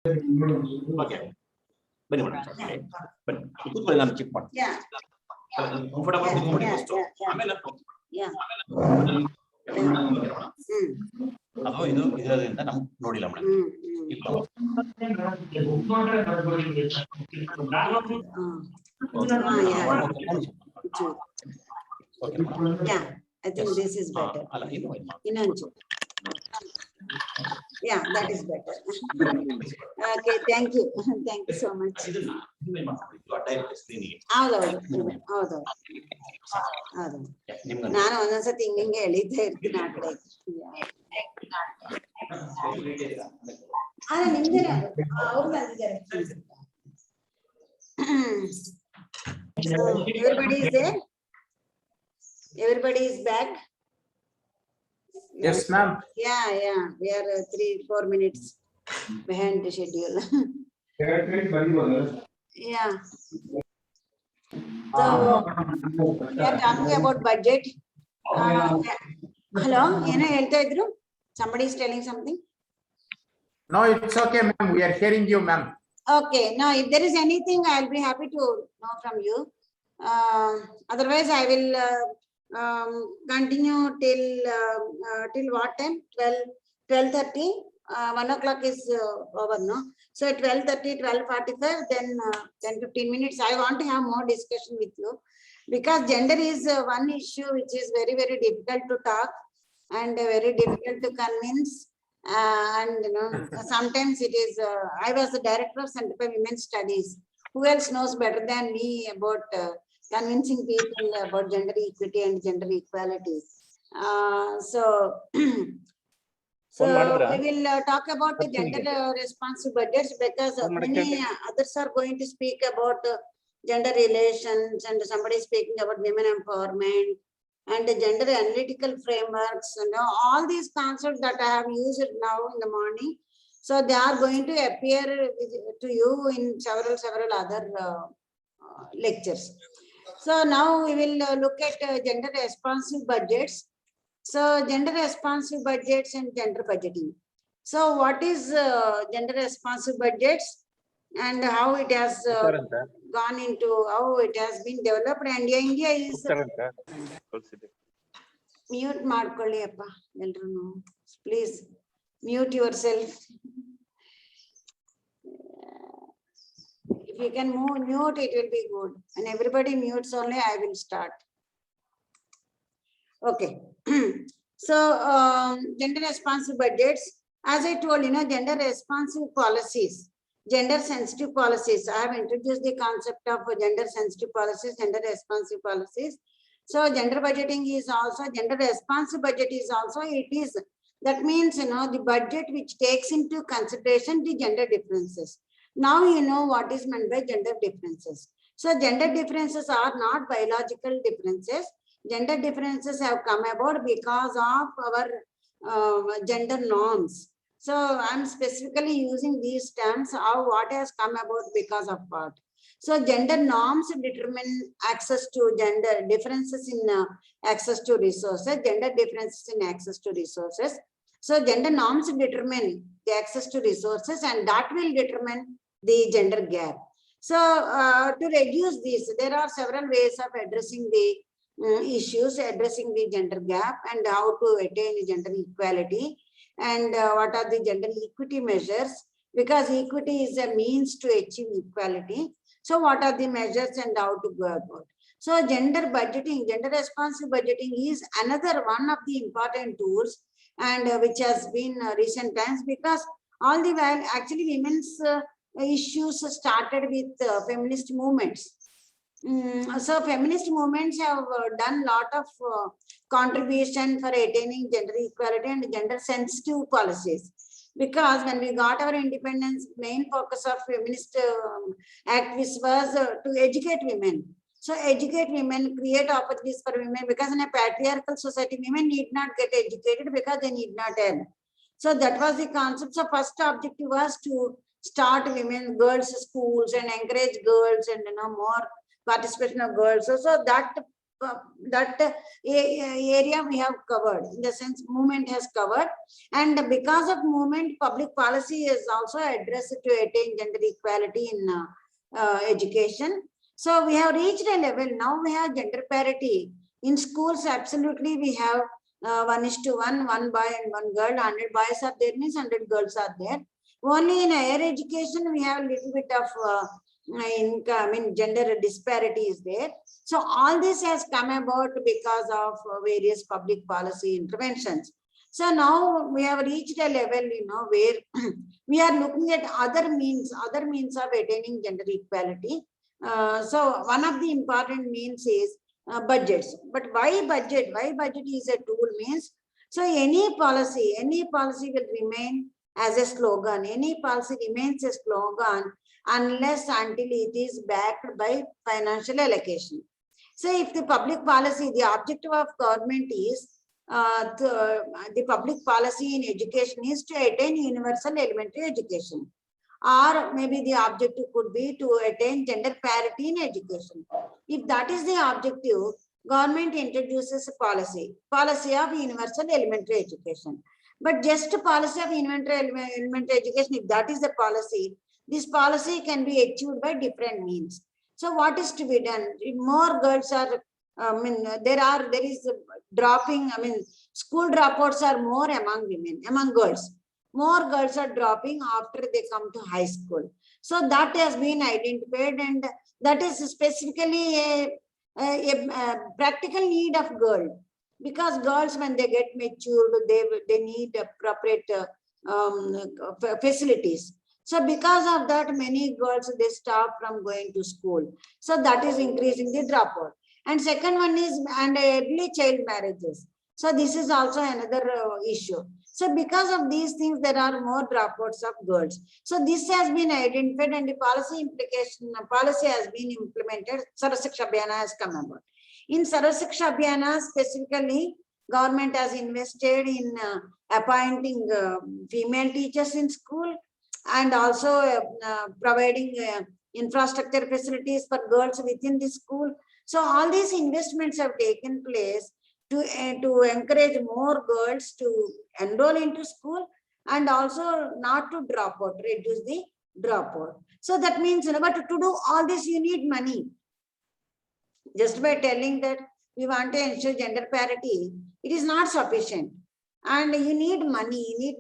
Okay. Bani madam. Okay. But ikut paling cepat. Yeah. Comfortable Yeah. ಅದು ಇದು ಇದರಿಂದ ನಮ್ಗೆ ನೋಡಿಲ್ಲ madam. Yeah, I think this is better. Yeah, that is better. Okay, thank you. Thank you so much. ನಾನು ಒಂದೊಂದ್ಸತಿ ಹಿಂಗೆ ಎಳಿತಾ ಇರ್ತೀನಿ ಆ ಕಡೆ. ನಿಮ್ದೇನೆ ಅವ್ರು ಬಂದಿದ್ದಾರೆ. Everybody is there? Everybody is back? Yes, ma'am. Yeah. We are 3-4 minutes behind the schedule. Yeah. So we are talking about budget. Hello, somebody is telling something. No, it's okay, ma'am. We are hearing you, ma'am. Okay. Now, if there is anything, I'll be happy to know from you. Otherwise, I will continue till what time? 12:30. 1 o'clock is over, no? So at 12:30, 12:45, then 10-15 minutes. I want to have more discussion with you because gender is one issue which is very, very difficult to talk and very difficult to convince. And you know, sometimes it is. I was the director of Center for Women's Studies. Who else knows better than me about convincing people about gender equity and gender equality? So we will talk about the gender responsive budgets because many others are going to speak about gender relations, and somebody is speaking about women empowerment and the gender analytical frameworks. You know, all these concepts that I have used now in the morning. So they are going to appear to you in several other lectures. So now we will look at gender responsive budgets. So gender responsive budgets and gender budgeting. So what is gender responsive budgets and how it has gone into, how it has been developed, and India is mute ಮಾಡ್ಕೊಳ್ಳಿ ಅಪ್ಪ ಎಲ್ಲರೂ, please mute yourself. If you can mute, it will be good. And everybody mutes only, I will start. Okay. So gender responsive budgets, as I told you, know, gender responsive policies, gender sensitive policies. I have introduced the concept of gender sensitive policies, gender responsive policies. So gender budgeting is also, gender responsive budget is also, it is, that means, you know, the budget which takes into consideration the gender differences. Now you know what is meant by gender differences. So gender differences are not biological differences. Gender differences have come about because of our gender norms. So I'm specifically using these terms, how what has come about because of what. So gender norms determine access to gender differences in access to resources, gender differences in access to resources. So gender norms determine the access to resources, and that will determine the gender gap. So to reduce this, there are several ways of addressing the issues, addressing the gender gap, and how to attain gender equality, and what are the gender equity measures, because equity is a means to achieve equality. So what are the measures and how to go about? So gender budgeting, gender responsive budgeting is another one of the important tools, and which has been recent times, because all the while actually women's issues started with feminist movements. So feminist movements have done a lot of contribution for attaining gender equality and gender sensitive policies. Because when we got our independence, main focus of feminist activists was to educate women. So educate women, create opportunities for women, because in a patriarchal society, women need not get educated because they need not earn. So that was the concept. So first objective was to start women, girls schools and encourage girls and, you know, more participation of girls. So that area we have covered, in the sense movement has covered. And because of movement, public policy is also addressed to attain gender equality in education. So we have reached a level, now we have gender parity. In schools, absolutely we have 1:1, 1 boy and 1 girl, 100 boys are there, means 100 girls are there. Only in higher education, we have a little bit of gender disparity is there. So all this has come about because of various public policy interventions. So now we have reached a level, where we are looking at other means of attaining gender equality. So one of the important means is budgets. But why budget? Why budget is a tool means, so any policy will remain as a slogan. Any policy remains a slogan unless until it is backed by financial allocation. So if the public policy, the objective of government is, the public policy in education is to attain universal elementary education. Or maybe the objective could be to attain gender parity in education. If that is the objective, government introduces a policy of universal elementary education. But just a policy of elementary education, if that is the policy, this policy can be achieved by different means. So what is to be done? If more girls are, there is dropping, school dropouts are more among women, among girls. More girls are dropping after they come to high school. So that has been identified, and that is specifically a practical need of girl. Because girls, when they get matured, they need appropriate facilities. So because of that, many girls, they stop from going to school. So that is increasing the dropout. And second one is early child marriages. So this is also another issue. So because of these things, there are more dropouts of girls. So this has been identified, and the policy has been implemented. Sarva Shiksha Abhiyana has come about. In Sarva Shiksha Abhiyana, specifically, government has invested in appointing female teachers in school, and also providing infrastructure facilities for girls within the school. So all these investments have taken place to encourage more girls to enroll into school, and also not to drop out, reduce the dropout. So that means, but to do all this, you need money. Just by telling that we want to ensure gender parity, it is not sufficient. And you need money.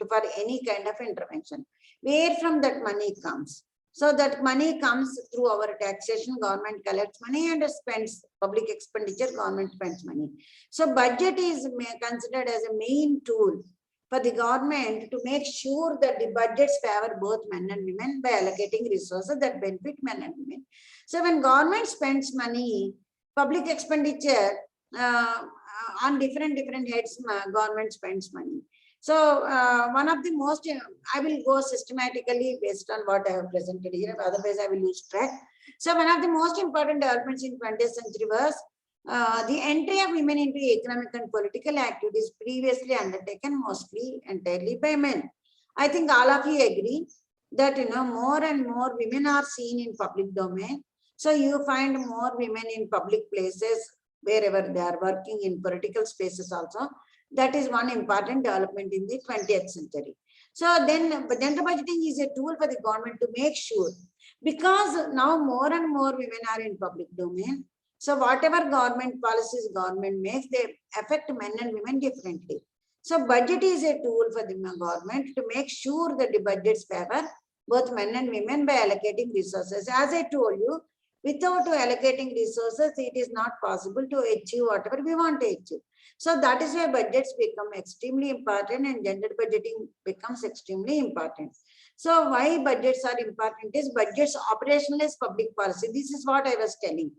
For any kind of intervention. Where from that money comes? So that money comes through our taxation. Government collects money and spends public expenditure. Government spends money. So budget is considered as a main tool for the government to make sure that the budgets favor both men and women by allocating resources that benefit men and women. So when government spends money, public expenditure on different heads, government spends money. So one of the most, I will go systematically based on what I have presented here, otherwise I will lose track. So one of the most important developments in 20th century was the entry of women into economic and political activities previously undertaken mostly entirely by men. I think all of you agree that more and more women are seen in public domain. So you find more women in public places wherever they are working, in political spaces also. That is one important development in the 20th century. So then gender budgeting is a tool for the government to make sure, because now more and more women are in public domain. So whatever government policies government makes, they affect men and women differently. So budget is a tool for the government to make sure that the budgets favor both men and women by allocating resources. As I told you, without allocating resources, it is not possible to achieve whatever we want to achieve. So that is why budgets become extremely important, and gender budgeting becomes extremely important. So why budgets are important is budgets operationalize public policy. This is what I was telling.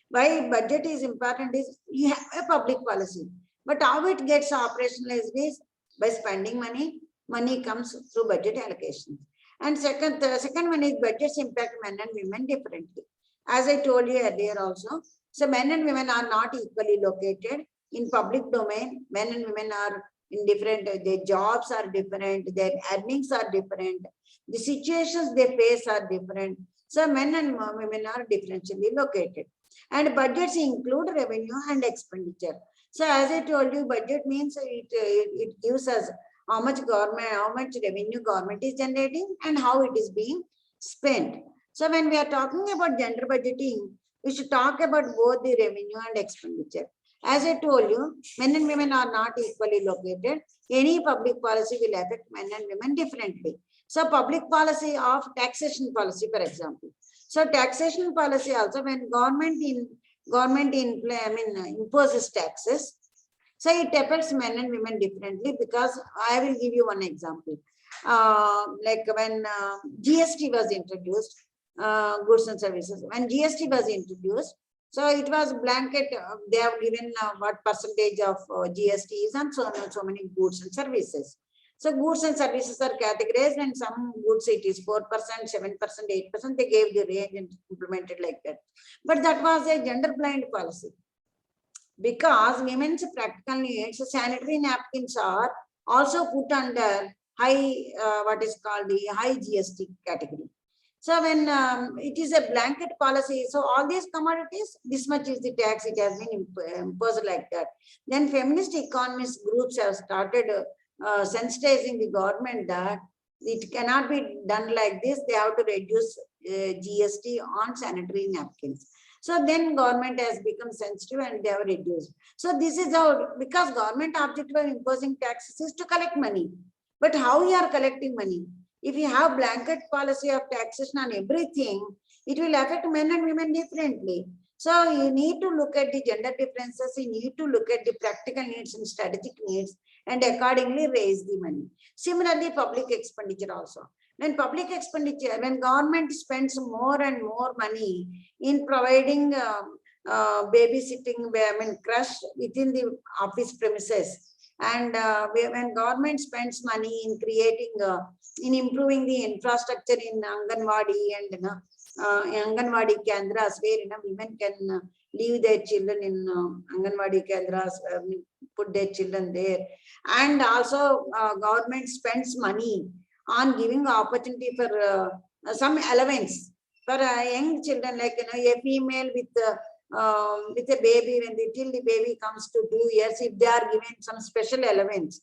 Why budget is important is you have a public policy, but how it gets operationalized is by spending money. Money comes through budget allocation. And the second one is budgets impact men and women differently. As I told you earlier also, so men and women are not equally located in public domain. Men and women are in different, their jobs are different, their earnings are different, the situations they face are different. So men and women are differentially located. And budgets include revenue and expenditure. So as I told you, budget means it gives us how much revenue government is generating and how it is being spent. So when we are talking about gender budgeting, we should talk about both the revenue and expenditure. As I told you, men and women are not equally located. Any public policy will affect men and women differently. So public policy of taxation policy, for example. So taxation policy also, when government imposes taxes, so it affects men and women differently, because I will give you one example. Like when GST was introduced, goods and services, when GST was introduced, so it was blanket, they have given what percentage of GST is on so many goods and services. So goods and services are categorized, and some goods it is 4%, 7%, 8%, they gave the range and implemented like that. But that was a gender blind policy. Because women's practical needs, sanitary napkins are also put under high, what is called the high GST category. So when it is a blanket policy, so all these commodities, this much is the tax, it has been imposed like that. Then feminist economist groups have started sensitizing the government that it cannot be done like this. They have to reduce GST on sanitary napkins. So then government has become sensitive and they have reduced. So this is how, because government objective of imposing taxes is to collect money. But how you are collecting money? If you have blanket policy of taxation on everything, it will affect men and women differently. So you need to look at the gender differences, you need to look at the practical needs and strategic needs, and accordingly raise the money. Similarly, public expenditure also. When public expenditure, when government spends more and more money in providing babysitting, crush within the office premises, and when government spends money in creating, in improving the infrastructure in Anganwadi and Anganwadi Kendras, where women can leave their children in Anganwadi Kendras, put their children there, and also government spends money on giving opportunity for some allowance for young children, like a female with a baby, when till the baby comes to 2 years, if they are given some special allowance,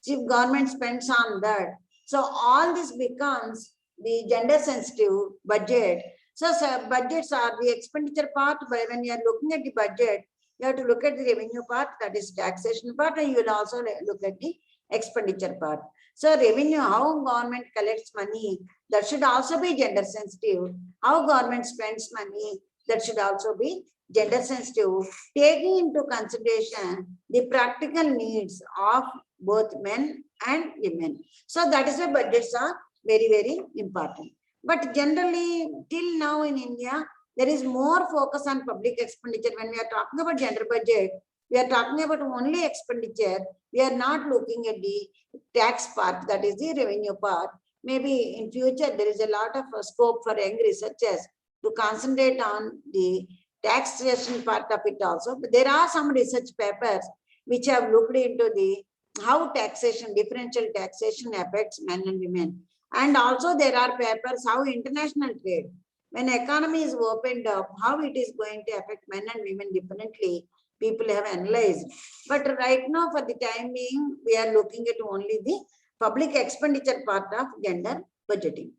if government spends on that, so all this becomes the gender sensitive budget. So budgets are the expenditure part, but when you are looking at the budget, you have to look at the revenue part, that is taxation part, and you will also look at the expenditure part. So revenue, how government collects money, that should also be gender sensitive. How government spends money, that should also be gender sensitive, taking into consideration the practical needs of both men and women. So that is why budgets are very, very important. But generally, till now in India, there is more focus on public expenditure. When we are talking about gender budget, we are talking about only expenditure. We are not looking at the tax part, that is the revenue part. Maybe in future, there is a lot of scope for young researchers to concentrate on the taxation part of it also. But there are some research papers which have looked into the how taxation, differential taxation affects men and women. And also there are papers how international trade, when economy is opened up, how it is going to affect men and women differently, people have analyzed. But right now, for the time being, we are looking at only the public expenditure part of gender budgeting.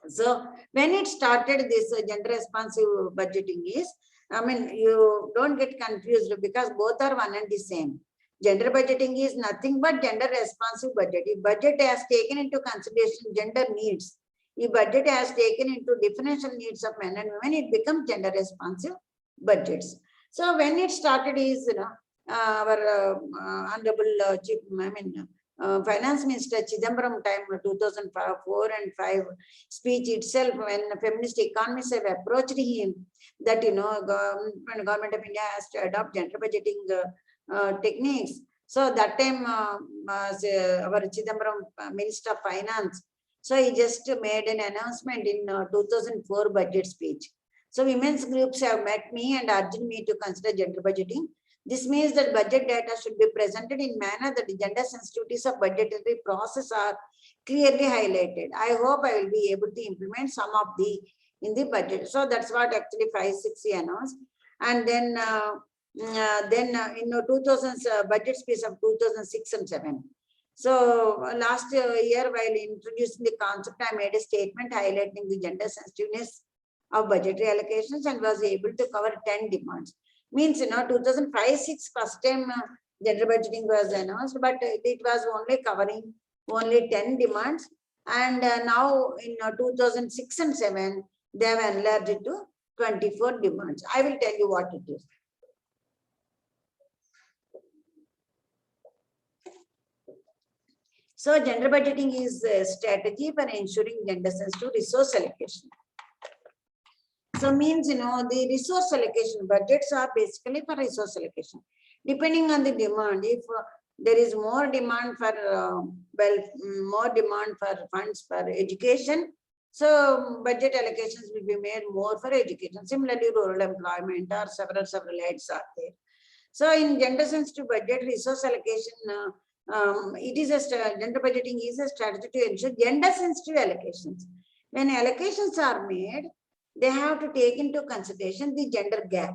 So when it started, this gender responsive budgeting is, you don't get confused, because both are one and the same. Gender budgeting is nothing but gender responsive budget. If budget has taken into consideration gender needs, if budget has taken into differential needs of men and women, it becomes gender responsive budgets. So when it started is, our honorable chief, Finance Minister Chidambaram time 2004 and 5 speech itself, when feminist economists have approached him that government of India has to adopt gender budgeting techniques. So that time our Chidambaram Minister of Finance, so he just made an announcement in 2004 budget speech. So women's groups have met me and urged me to consider gender budgeting. This means that budget data should be presented in manner that the gender sensitivities of budgetary process are clearly highlighted. I hope I will be able to implement some of the in the budget. So that's what actually 560 announced. And then in 2000 budget space of 2006 and 7. So last year, while introducing the concept, I made a statement highlighting the gender sensitiveness of budgetary allocations and was able to cover 10 demands. Means 2005-6 first time gender budgeting was announced, but it was only covering only 10 demands. And now in 2006 and 7, they have enlarged it to 24 demands. I will tell you what it is. So gender budgeting is a strategy for ensuring gender sensitive resource allocation. So means, the resource allocation budgets are basically for resource allocation. Depending on the demand, if there is more demand for, more demand for funds for education, so budget allocations will be made more for education. Similarly, rural employment or several heads are there. So in gender sensitive budget, resource allocation, it is a gender budgeting is a strategy to ensure gender sensitive allocations. When allocations are made, they have to take into consideration the gender gap.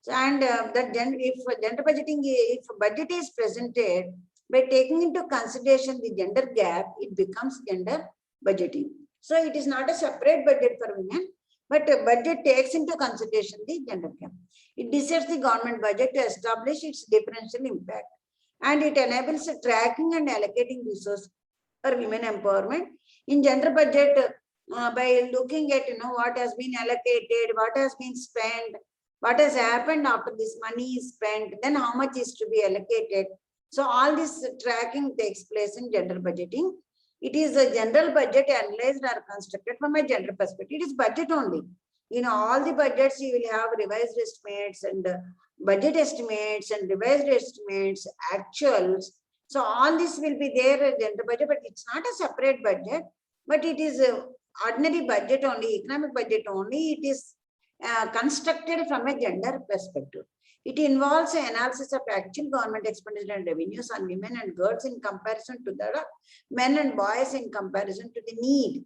So, and if gender budgeting, if budget is presented by taking into consideration the gender gap, it becomes gender budgeting. So it is not a separate budget for women, but a budget takes into consideration the gender gap. It decides the government budget to establish its differential impact, and it enables tracking and allocating resources for women empowerment. In gender budget, by looking at what has been allocated, what has been spent, what has happened after this money is spent, then how much is to be allocated. So all this tracking takes place in gender budgeting. It is a general budget analyzed or constructed from a gender perspective. It is budget only. All the budgets you will have revised estimates and budget estimates and revised estimates, actuals. So all this will be there in gender budget, but it's not a separate budget, but it is a ordinary budget only, economic budget only. It is constructed from a gender perspective. It involves an analysis of actual government expenditure and revenues on women and girls in comparison to the men and boys in comparison to the need.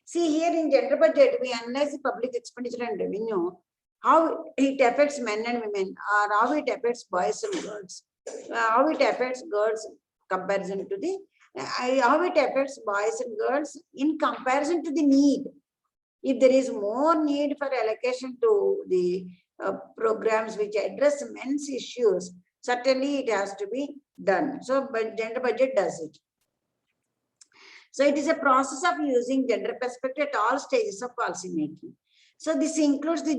See, here in gender budget, we analyze the public expenditure and revenue, how it affects men and women, or how it affects boys and girls, how it affects girls in comparison to the, how it affects boys and girls in comparison to the need. If there is more need for allocation to the programs which address men's issues, certainly it has to be done. So, but gender budget does it. So it is a process of using gender perspective at all stages of policy making. So this includes the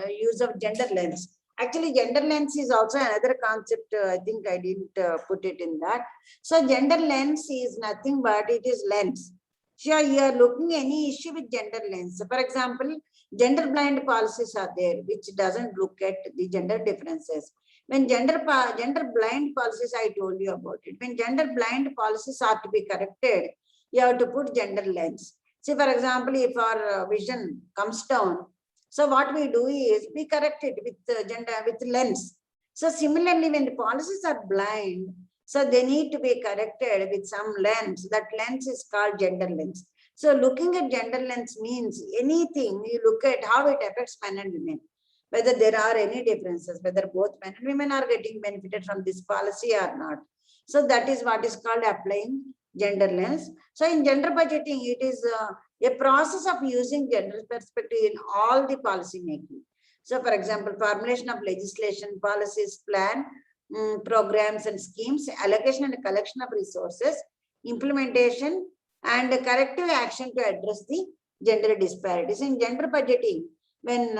use of gender lens. Actually, gender lens is also another concept. I think I didn't put it in that. So gender lens is nothing but it is lens. Sure, you are looking any issue with gender lens. For example, gender blind policies are there, which doesn't look at the gender differences. When gender blind policies, I told you about it. When gender blind policies are to be corrected, you have to put gender lens. See, for example, if our vision comes down, so what we do is we correct it with gender, with lens. So similarly, when the policies are blind, so they need to be corrected with some lens. That lens is called gender lens. So looking at gender lens means anything you look at how it affects men and women, whether there are any differences, whether both men and women are getting benefited from this policy or not. So that is what is called applying gender lens. So in gender budgeting, it is a process of using gender perspective in all the policy making. So for example, formulation of legislation, policies, plan, programs and schemes, allocation and collection of resources, implementation and corrective action to address the gender disparities. In gender budgeting, when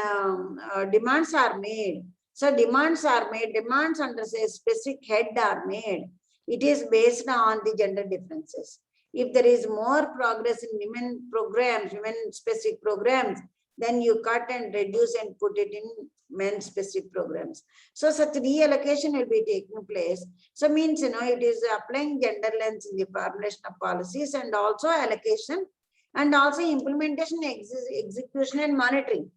demands are made, so demands under a specific head are made, it is based on the gender differences. If there is more progress in women programs, women specific programs, then you cut and reduce and put it in men specific programs. So such reallocation will be taking place. So means, it is applying gender lens in the formulation of policies and also allocation and also implementation, execution and monitoring.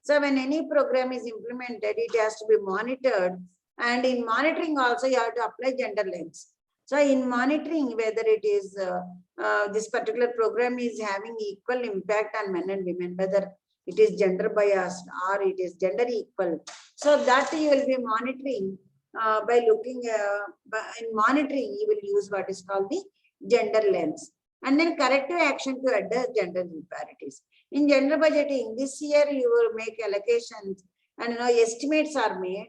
So when any program is implemented, it has to be monitored, and in monitoring also you have to apply gender lens. So in monitoring whether it is this particular program is having equal impact on men and women, whether it is gender biased or it is gender equal. So that you will be monitoring by looking in monitoring, you will use what is called the gender lens, and then corrective action to address gender disparities. In gender budgeting, this year you will make allocations and estimates are made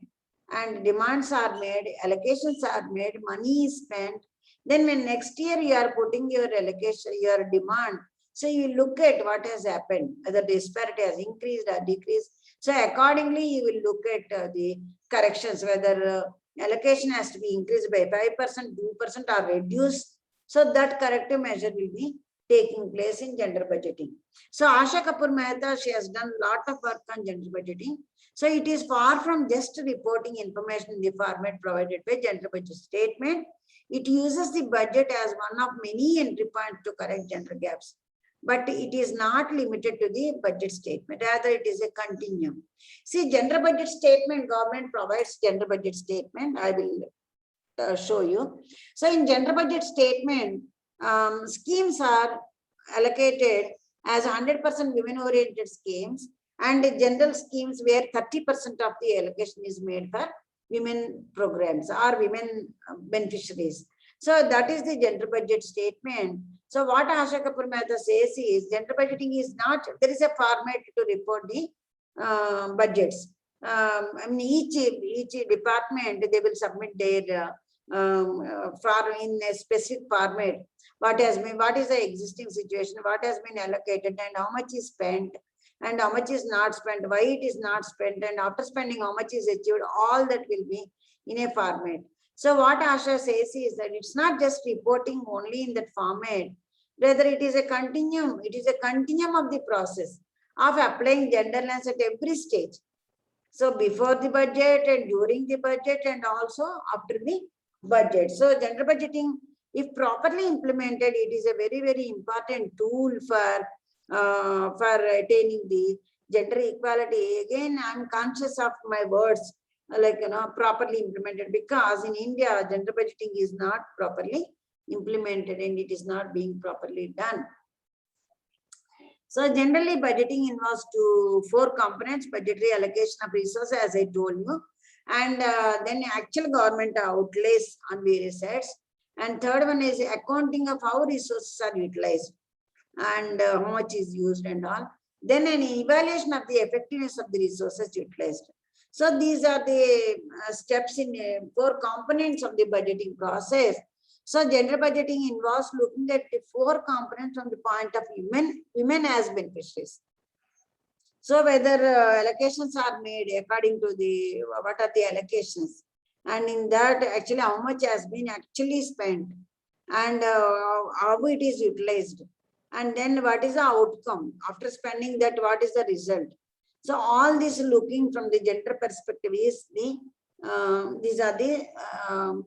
and demands are made, allocations are made, money is spent. Then when next year you are putting your allocation, your demand, so you look at what has happened, whether disparity has increased or decreased. So accordingly, you will look at the corrections, whether allocation has to be increased by 5%, 2% or reduced. So that corrective measure will be taking place in gender budgeting. So Asha Kapoor Mehta, she has done a lot of work on gender budgeting. So it is far from just reporting information in the format provided by gender budget statement. It uses the budget as one of many entry points to correct gender gaps. But it is not limited to the budget statement, rather it is a continuum. See, gender budget statement, government provides gender budget statement. I will show you. So in gender budget statement, schemes are allocated as 100% women-oriented schemes, and general schemes where 30% of the allocation is made for women programs or women beneficiaries. So that is the gender budget statement. So what Asha Kapoor Mehta says is gender budgeting is not, there is a format to report the budgets. I mean, each department, they will submit their in a specific format. What has been, what is the existing situation, what has been allocated and how much is spent and how much is not spent, why it is not spent, and after spending how much is achieved, all that will be in a format. So what Asha says is that it's not just reporting only in that format, rather it is a continuum. It is a continuum of the process of applying gender lens at every stage. So before the budget and during the budget and also after the budget. So gender budgeting, if properly implemented, it is a very, very important tool for attaining the gender equality. Again, I'm conscious of my words, like, properly implemented, because in India, gender budgeting is not properly implemented and it is not being properly done. So generally budgeting involves four components: budgetary allocation of resources, as I told you, and then actual government outlays on various sides. And third one is accounting of how resources are utilized and how much is used and all. Then an evaluation of the effectiveness of the resources utilized. So these are the steps in four components of the budgeting process. So gender budgeting involves looking at the four components from the point of women as beneficiaries. So whether allocations are made according to the, what are the allocations, and in that actually how much has been actually spent and how it is utilized, and then what is the outcome after spending that, what is the result. So all this looking from the gender perspective is the these are the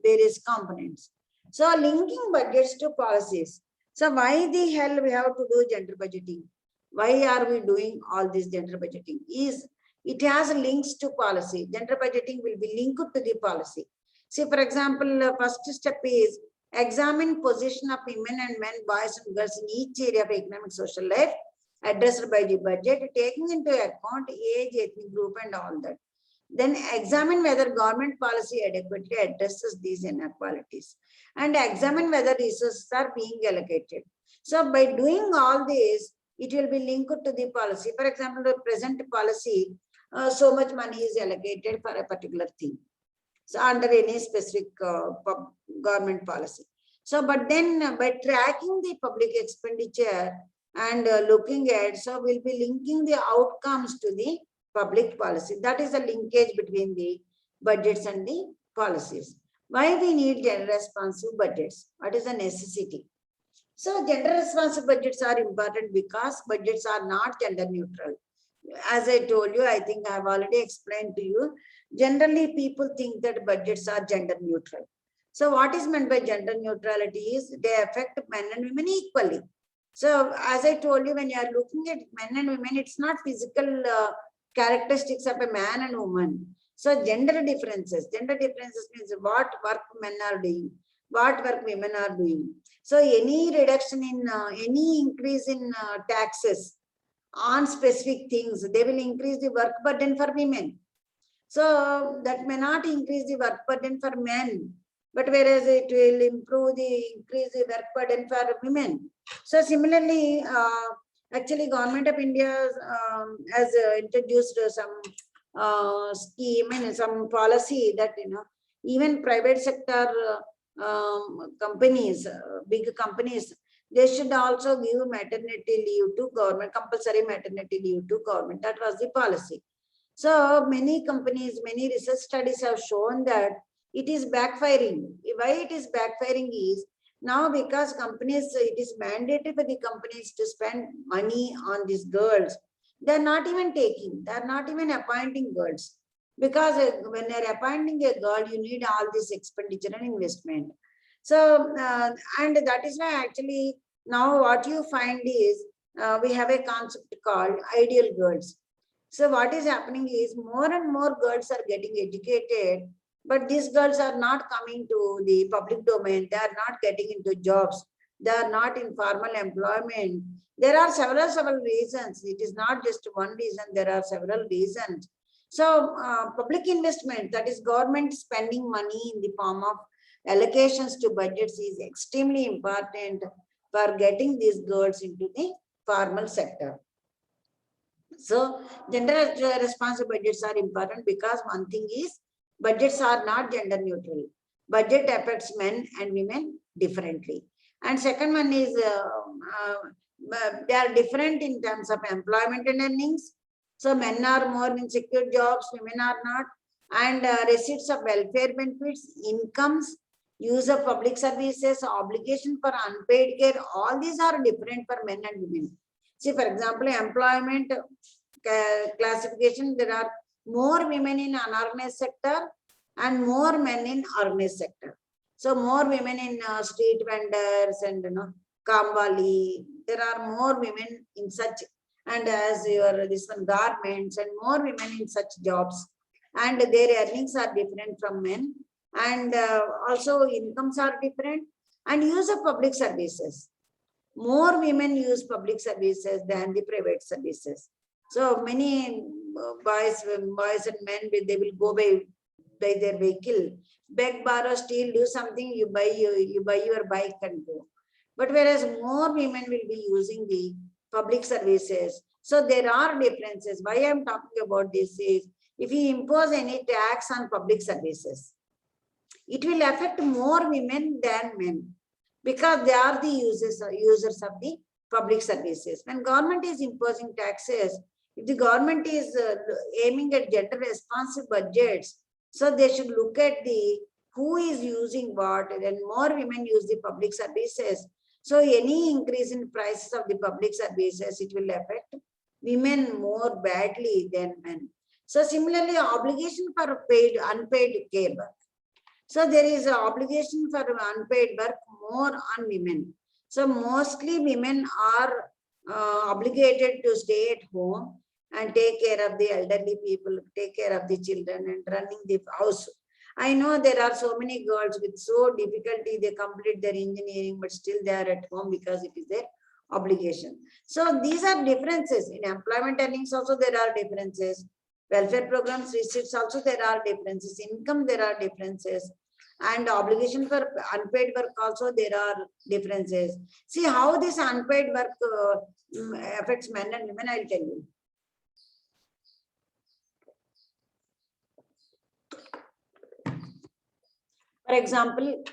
various components. So linking budgets to policies. So why the hell we have to do gender budgeting? Why are we doing all this gender budgeting? Is it has links to policy. Gender budgeting will be linked to the policy. See, for example, first step is examine position of women and men, boys and girls in each area of economic social life addressed by the budget, taking into account age, ethnic group and all that. Then examine whether government policy adequately addresses these inequalities and examine whether resources are being allocated. So by doing all this, it will be linked to the policy. For example, the present policy, so much money is allocated for a particular thing. So under any specific government policy. So, but then by tracking the public expenditure and looking at, so we'll be linking the outcomes to the public policy. That is the linkage between the budgets and the policies. Why we need gender responsive budgets? What is the necessity? So gender responsive budgets are important because budgets are not gender neutral. As I told you, I think I have already explained to you, generally people think that budgets are gender neutral. So what is meant by gender neutrality is they affect men and women equally. So as I told you, when you are looking at men and women, it's not physical characteristics of a man and woman. So gender differences means what work men are doing, what work women are doing. So any reduction in, any increase in taxes on specific things, they will increase the work burden for women. So that may not increase the work burden for men, but whereas it will increase the work burden for women. So similarly, actually government of India has introduced some scheme and some policy that, even private sector companies, big companies, they should also give maternity leave to government, compulsory maternity leave to government. That was the policy. So many companies, many research studies have shown that it is backfiring. Why it is backfiring is, now because companies, it is mandated for the companies to spend money on these girls. They are not even taking, they are not even appointing girls. Because when they are appointing a girl, you need all this expenditure and investment. So, and that is why actually now what you find is, we have a concept called ideal girls. So what is happening is, more and more girls are getting educated, but these girls are not coming to the public domain. They are not getting into jobs. They are not in formal employment. There are several reasons. It is not just one reason. There are several reasons. So public investment, that is government spending money in the form of allocations to budgets, is extremely important for getting these girls into the formal sector. So gender responsive budgets are important because one thing is, budgets are not gender neutral. Budget affects men and women differently. And second one is, they are different in terms of employment and earnings. So men are more in secure jobs, women are not. And receipts of welfare benefits, incomes, use of public services, obligation for unpaid care, all these are different for men and women. See, for example, employment classification, there are more women in unorganized sector and more men in organized sector. So more women in street vendors and Kambali, there are more women in such, and as your this one garments, and more women in such jobs, and their earnings are different from men, and also incomes are different, and use of public services. More women use public services than the private services. So many boys and men, they will go by their vehicle, beg, borrow, steal, do something, you buy your bike and go. But whereas more women will be using the public services. So there are differences. Why I am talking about this is, if you impose any tax on public services, it will affect more women than men, because they are the users of the public services. When government is imposing taxes, if the government is aiming at gender responsive budgets, so they should look at the who is using what, and more women use the public services. So any increase in prices of the public services, it will affect women more badly than men. So similarly, obligation for unpaid care work. So there is an obligation for unpaid work more on women. So mostly women are obligated to stay at home and take care of the elderly people, take care of the children and running the house. I know there are so many girls with so difficulty, they complete their engineering, but still they are at home because it is their obligation. So these are differences. In employment earnings also there are differences. Welfare programs, receipts also there are differences. Income there are differences. And obligation for unpaid work also there are differences. See how this unpaid work affects men and women, I'll tell you. For example,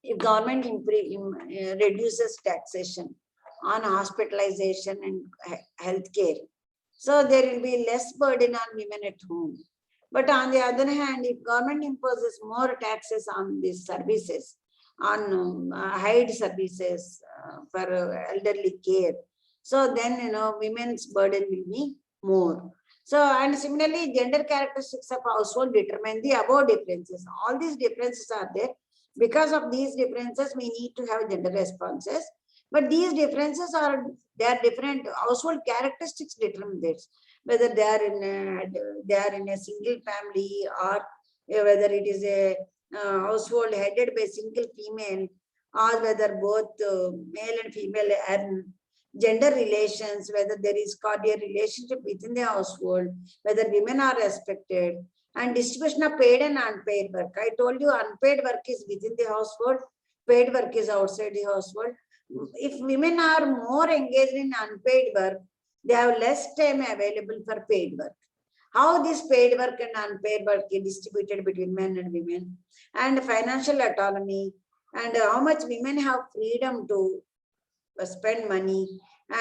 if government reduces taxation on hospitalization and healthcare, so there will be less burden on women at home. But on the other hand, if government imposes more taxes on these services, on hide services for elderly care, so then women's burden will be more. So, and similarly, gender characteristics of household determine the above differences. All these differences are there. Because of these differences, we need to have gender responses. But these differences are different. Household characteristics determine this, whether they are in a single family, or whether it is a household headed by single female, or whether both male and female earn, gender relations, whether there is cordial relationship within the household, whether women are respected, and distribution of paid and unpaid work. I told you unpaid work is within the household, paid work is outside the household. If women are more engaged in unpaid work, they have less time available for paid work. How this paid work and unpaid work is distributed between men and women, and financial autonomy, and how much women have freedom to spend money,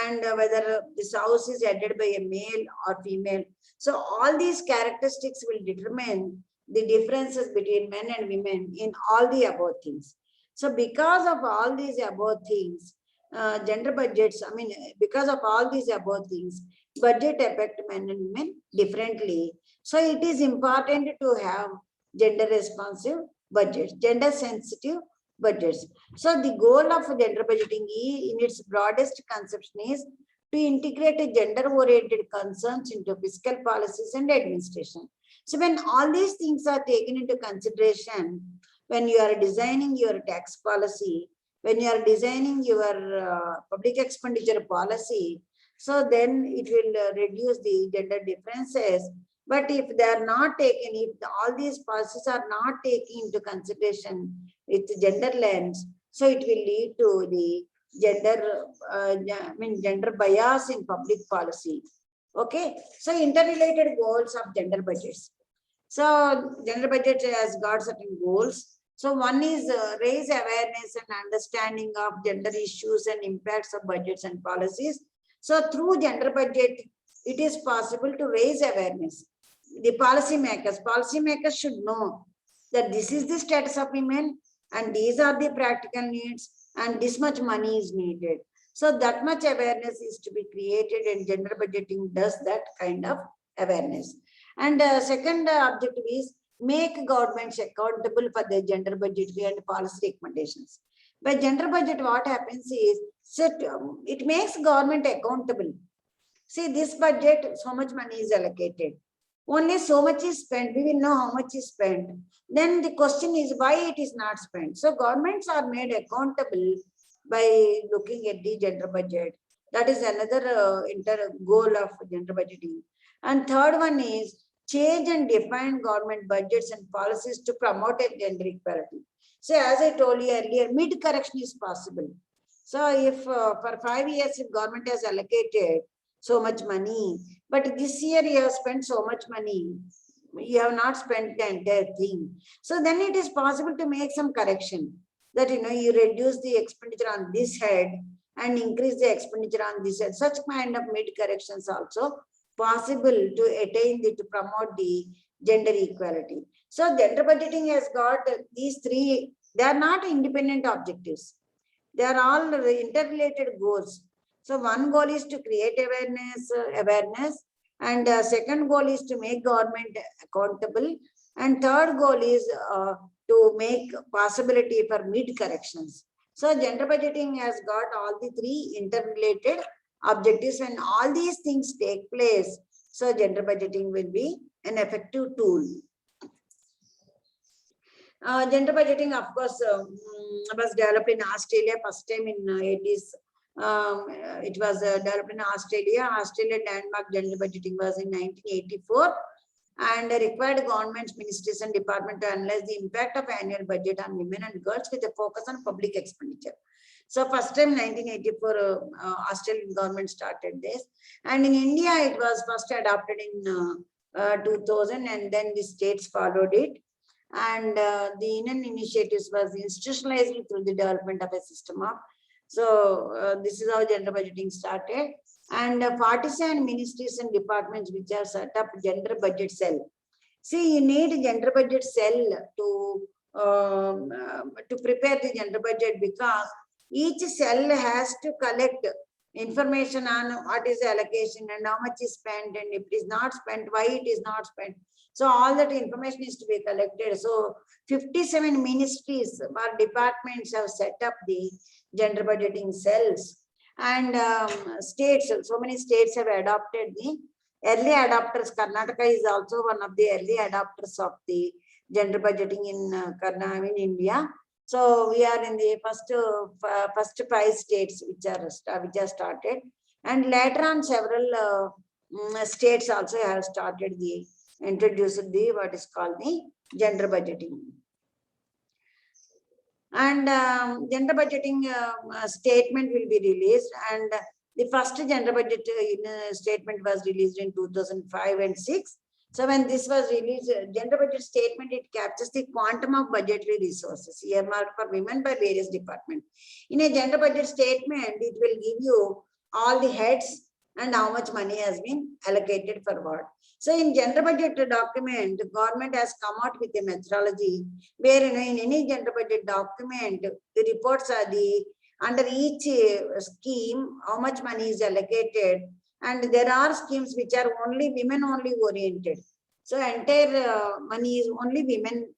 and whether this house is headed by a male or female. So all these characteristics will determine the differences between men and women in all the above things. So because of all these above things, gender budgets, because of all these above things, budget affect men and women differently. So it is important to have gender responsive budgets, gender sensitive budgets. So the goal of gender budgeting in its broadest conception is to integrate gender-oriented concerns into fiscal policies and administration. So when all these things are taken into consideration, when you are designing your tax policy, when you are designing your public expenditure policy, so then it will reduce the gender differences. But if they are not taken, if all these policies are not taken into consideration with gender lens, so it will lead to the gender bias in public policy. Okay, so interrelated goals of gender budgets. So gender budget has got certain goals. So one is raise awareness and understanding of gender issues and impacts of budgets and policies. So through gender budget, it is possible to raise awareness. The policymakers should know that this is the status of women and these are the practical needs and this much money is needed. So that much awareness is to be created, and gender budgeting does that kind of awareness. And second objective is make governments accountable for their gender budgetary and policy recommendations. By gender budget, what happens is it makes government accountable. See, this budget, so much money is allocated. Only so much is spent. We will know how much is spent. Then the question is why it is not spent. So governments are made accountable by looking at the gender budget. That is another goal of gender budgeting. And third one is change and define government budgets and policies to promote a gender equality. So as I told you earlier, mid-correction is possible. So if for 5 years, if government has allocated so much money, but this year you have spent so much money, you have not spent the entire thing. So then it is possible to make some correction that, you reduce the expenditure on this head and increase the expenditure on this head. Such kind of mid-corrections also possible to attain to promote the gender equality. So gender budgeting has got these three. They are not independent objectives. They are all interrelated goals. So one goal is to create awareness, and second goal is to make government accountable, and third goal is to make possibility for mid-corrections. So gender budgeting has got all the three interrelated objectives. When all these things take place, so gender budgeting will be an effective tool. Gender budgeting, of course, was developed in Australia first time in 80s. It was developed in Australia. Australian landmark gender budgeting was in 1984, and required governments, ministries, and departments to analyze the impact of annual budget on women and girls with a focus on public expenditure. So first time 1984, Australian government started this, and in India it was first adopted in 2000, and then the states followed it. And the Indian initiatives was institutionalized through the development of a system of. So this is how gender budgeting started. And 47 ministries and departments which have set up gender budget cell. See, you need a gender budget cell to prepare the gender budget, because each cell has to collect information on what is the allocation and how much is spent, and if it is not spent, why it is not spent. So all that information is to be collected. So 57 ministries or departments have set up the gender budgeting cells, and states, so many states have adopted the early adopters. Karnataka is also one of the early adopters of the gender budgeting in Karnataka, in India. So we are in the first 5 states which are started, and later on several states also have started introduced the what is called the gender budgeting. And gender budgeting statement will be released, and the first gender budget statement was released in 2005 and 6. So when this was released, gender budget statement, it captures the quantum of budgetary resources earmarked for women by various departments. In a gender budget statement, it will give you all the heads and how much money has been allocated for what. So in gender budget document, the government has come out with a methodology where in any gender budget document, the reports are under each scheme, how much money is allocated. And there are schemes which are only women only oriented. So entire money is only women,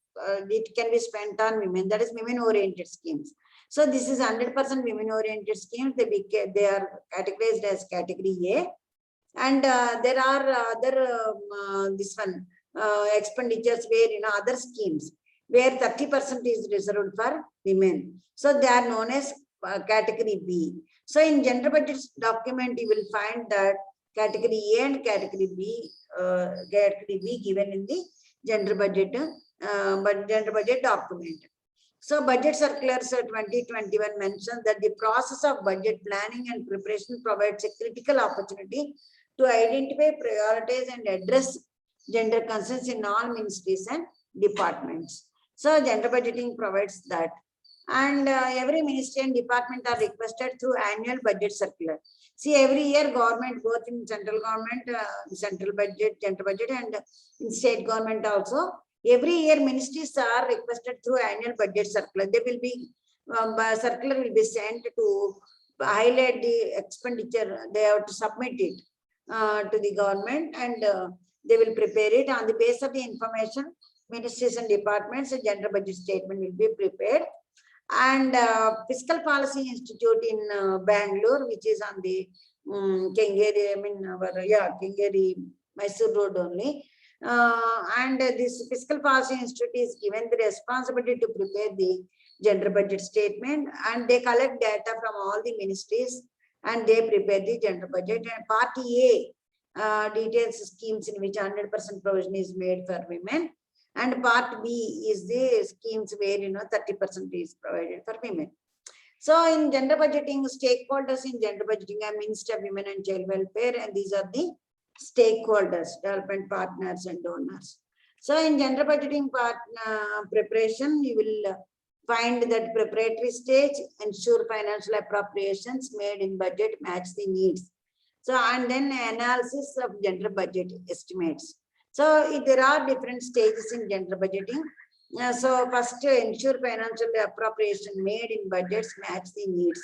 it can be spent on women, that is women oriented schemes. So this is 100% women oriented schemes. They are categorized as category A. And there are other expenditures where other schemes where 30% is reserved for women. So they are known as category B. So in gender budget document, you will find that category A and category B given in the gender budget document. So budget circulars 2021 mentions that the process of budget planning and preparation provides a critical opportunity to identify, prioritize, and address gender concerns in all ministries and departments. So gender budgeting provides that. And every ministry and department are requested through annual budget circular. See, every year government, both in central government, central budget, gender budget, and in state government also, every year ministries are requested through annual budget circular. They will be, circular will be sent to highlight the expenditure. They have to submit it to the government, and they will prepare it. On the basis of the information, ministries and departments, a gender budget statement will be prepared. And Fiscal Policy Institute in Bangalore, which is on the Kengeri, Kengeri, Mysore road only. And this Fiscal Policy Institute is given the responsibility to prepare the gender budget statement, and they collect data from all the ministries and they prepare the gender budget. And Part A details schemes in which 100% provision is made for women. And Part B is the schemes where 30% is provided for women. So in gender budgeting, stakeholders in gender budgeting are Minister of Women and Child Welfare, and these are the stakeholders, development partners and donors. So in gender budgeting preparation, you will find that preparatory stage, ensure financial appropriations made in budget match the needs. So and then analysis of gender budget estimates. So there are different stages in gender budgeting. So first, ensure financial appropriation made in budgets match the needs.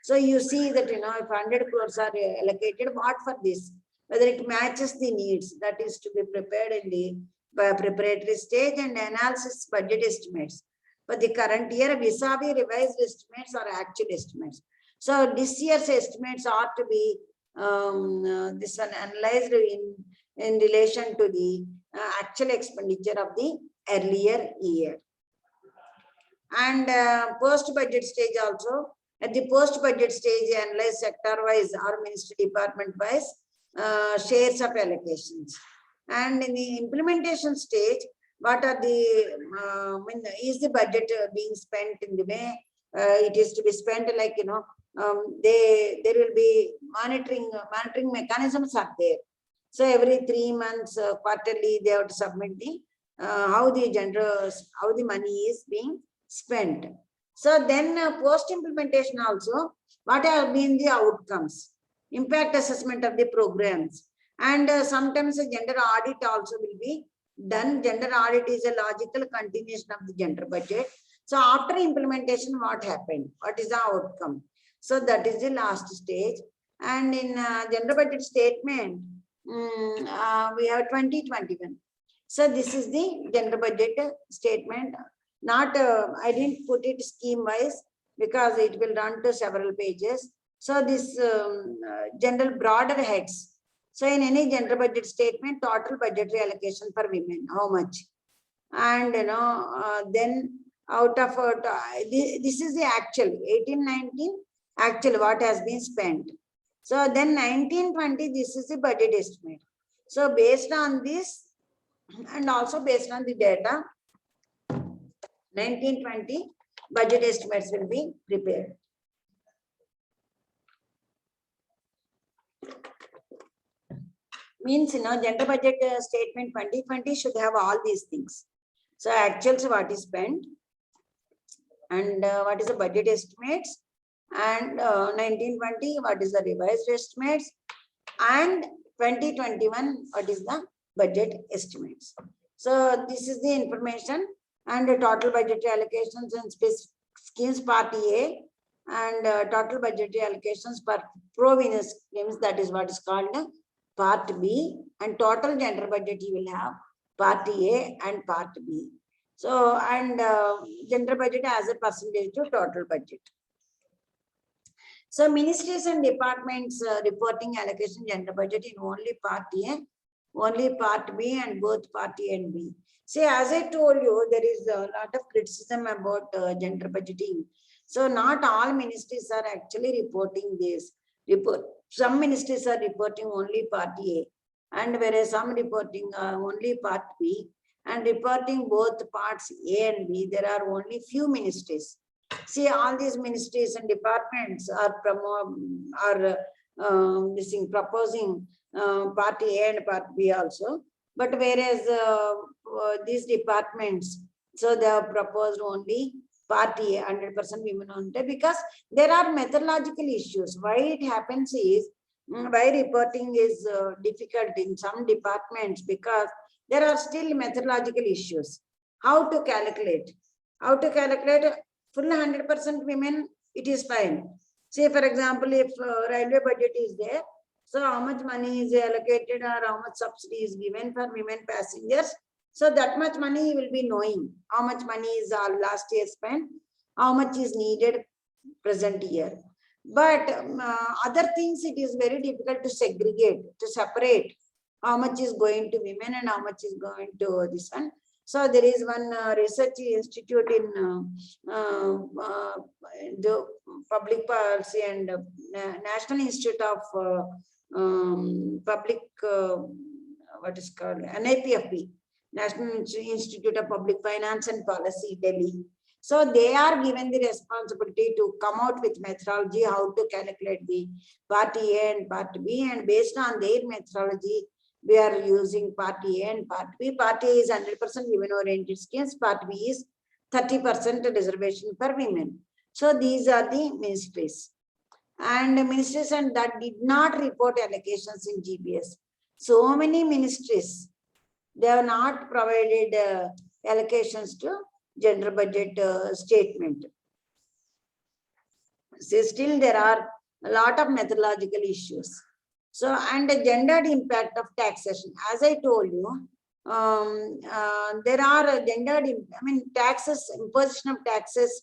So you see that if 100 crores are allocated, what for this? Whether it matches the needs, that is to be prepared in the preparatory stage, and analysis budget estimates. For the current year, vis-a-vis revised estimates or actual estimates. So this year's estimates ought to be this one analyzed in relation to the actual expenditure of the earlier year. And post-budget stage also, at the post-budget stage, analyze sector-wise or ministry department-wise shares of allocations. And in the implementation stage, what are the, is the budget being spent in the way it is to be spent, like, there will be monitoring mechanisms are there. So every 3 months, quarterly, they have to submit the how the money is being spent. So then post-implementation also, what have been the outcomes, impact assessment of the programs, and sometimes a gender audit also will be done. Gender audit is a logical continuation of the gender budget. So after implementation, what happened? What is the outcome? So that is the last stage. And in gender budget statement, we have 2021. So this is the gender budget statement. Not, I didn't put it scheme wise because it will run to several pages. So this general broader heads. So in any gender budget statement, total budgetary allocation for women, how much? and then out of this is the actual 18-19 actual what has been spent. So then 19-20 this is the budget estimate. So based on this and also based on the data 19-20 budget estimates will be prepared. Means gender budget statement 2020 should have all these things. So actuals what is spent and what is the budget estimates, and 19-20 what is the revised estimates, and 2021 what is the budget estimates. So this is the information, and the total budgetary allocations and specific schemes part A, and total budgetary allocations per provenance schemes, that is what is called part B, and total gender budget you will have part A and part B. So, and gender budget as a percentage to total budget. So ministries and departments reporting allocation gender budget in only part A, only part B, and both part A and B. See, as I told you, there is a lot of criticism about gender budgeting. So not all ministries are actually reporting this report. Some ministries are reporting only part A, and whereas some reporting only part B, and reporting both parts A and B. There are only few ministries. See, all these ministries and departments are proposing part A and part B also. But whereas these departments, so they have proposed only part A, 100% women on it, because there are methodological issues. Why it happens is, why reporting is difficult in some departments, because there are still methodological issues. How to calculate? How to calculate full 100% women, it is fine. Say, for example, if railway budget is there, so how much money is allocated or how much subsidy is given for women passengers. So that much money you will be knowing how much money is last year spent, how much is needed present year. But other things, it is very difficult to segregate, to separate how much is going to women and how much is going to this one. So there is one research institute in the public policy and National Institute of Public, what is called NIPFP, National Institute of Public Finance and Policy, Delhi. So they are given the responsibility to come out with methodology, how to calculate the part A and part B, and based on their methodology, we are using part A and part B. Part A is 100% women-oriented schemes. Part B is 30% reservation for women. So these are the ministries. And ministries and that did not report allocations in GBS. So many ministries, they have not provided allocations to gender budget statement. So still there are a lot of methodological issues. So, and the gendered impact of taxation, as I told you, there are gendered, taxes, imposition of taxes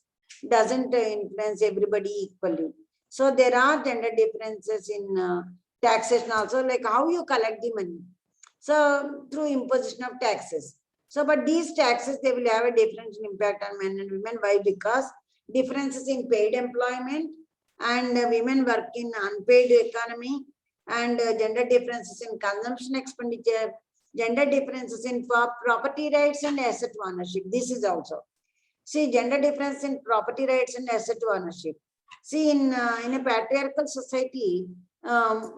doesn't influence everybody equally. So there are gender differences in taxation also, like how you collect the money. So through imposition of taxes. So, but these taxes, they will have a differential impact on men and women. Why? Because differences in paid employment and women work in unpaid economy, and gender differences in consumption expenditure, gender differences in property rights and asset ownership. This is also. See, gender difference in property rights and asset ownership. See, in a patriarchal society,